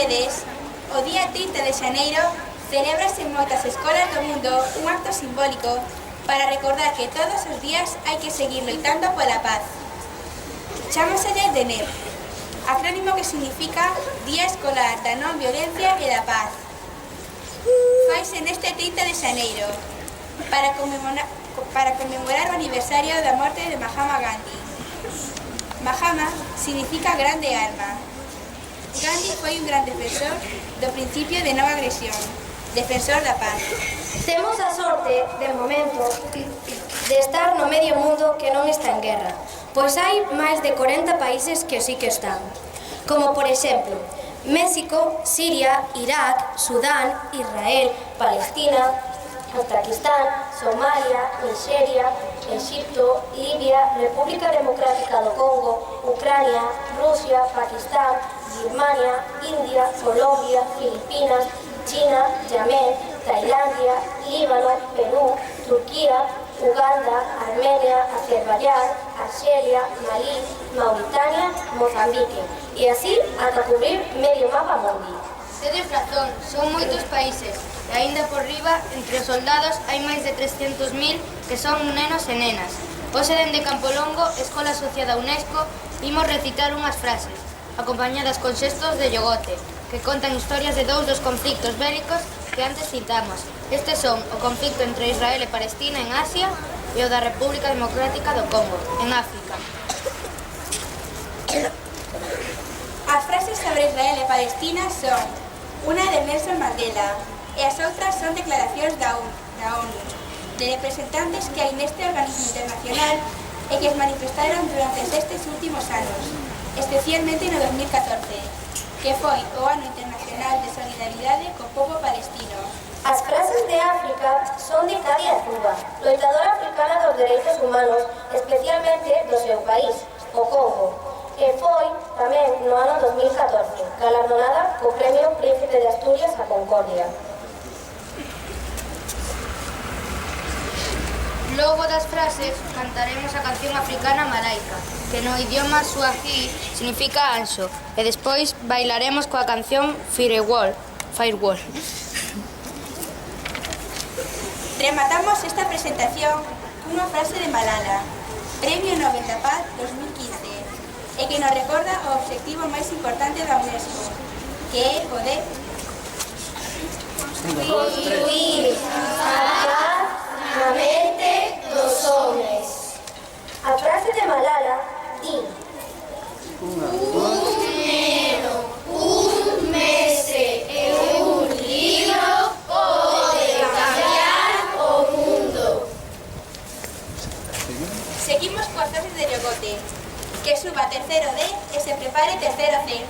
sabedes, o día 30 de xaneiro celébrase en moitas escolas do mundo un acto simbólico para recordar que todos os días hai que seguir loitando pola paz. Chámaselle DNEP, acrónimo que significa Día Escolar da Non Violencia e da Paz. Faise neste 30 de xaneiro para conmemorar o aniversario da morte de Mahatma Gandhi. Mahatma significa grande alma. Gandhi foi un gran defensor do principio de non agresión, defensor da paz. Temos a sorte, de momento, de estar no medio mundo que non está en guerra, pois hai máis de 40 países que sí que están, como por exemplo, México, Siria, Irak, Sudán, Israel, Palestina, Uzbekistán, Somalia, Nigeria, Egipto, Libia, República Democrática do Congo, Ucrania, Rusia, Pakistán, Birmania, India, Colombia, Filipinas, China, Yemen, Tailandia, Líbano, Perú, Turquía, Uganda, Armenia, Azerbaiyán, Argelia, Malí, Mauritania, Mozambique e así ata cubrir medio mapa mundi. Tedes razón, son moitos países e aínda por riba, entre os soldados hai máis de 300.000 que son nenos e nenas. Hoxe dende Campolongo, Escola Asociada a UNESCO, imos recitar unhas frases, acompañadas con xestos de Yogote, que contan historias de dous dos conflictos bélicos que antes citamos. Estes son o conflicto entre Israel e Palestina en Asia e o da República Democrática do Congo, en África. As frases sobre Israel e Palestina son unha de Nelson Mandela e as outras son declaracións da ONU, de representantes que hai neste organismo internacional e que os manifestaron durante estes últimos anos, especialmente no 2014, que foi o Ano Internacional de Solidaridade co pobo palestino. As frases de África son de Kadia Zuba, loitadora africana dos dereitos humanos, especialmente do seu país, o Congo, que foi tamén no ano 2014, galardonada co Premio Príncipe de Asturias a Concordia. Logo das frases, cantaremos a canción africana Malaika, que no idioma suahili significa anxo, e despois bailaremos coa canción Firewall. Rematamos esta presentación cunha frase de Malala, Premio Nobel da Paz 2015, e que nos recorda o obxectivo máis importante da UNESCO, que é o de Construir a paz na mente dos homes. A frase de Malala di: un neno, un mestre e un libro pode cambiar o mundo. Seguimos coas frases de Yogote, que suba tercero D e se prepare tercero C.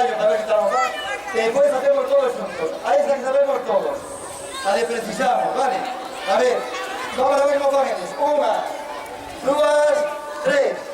ensayo para ver que estamos mal. Y después hacemos todos juntos. A esa que sabemos todos. La de precisamos, ¿vale? A ver, vamos a ver cómo van ellos. 1, 2, 3.